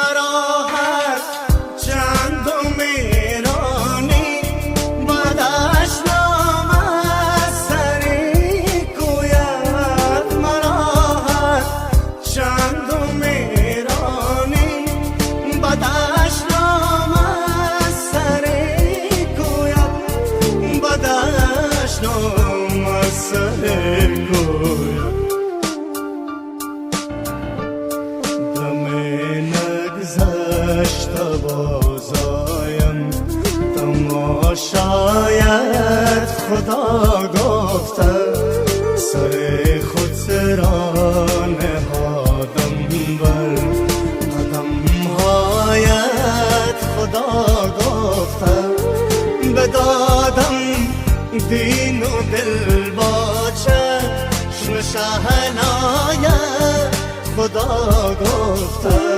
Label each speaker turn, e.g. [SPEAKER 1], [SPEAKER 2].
[SPEAKER 1] مرا هر چند میرانی بعدش نام از سری کوید مرا هر چند میرانی بعدش نام از سری کوید بعدش نام از سری کوید بازایم تماشایت خدا گفته سر خود را نهادم بر قدم هایت خدا گفته بدادم دین و دل با چشم شهنایت خدا گفته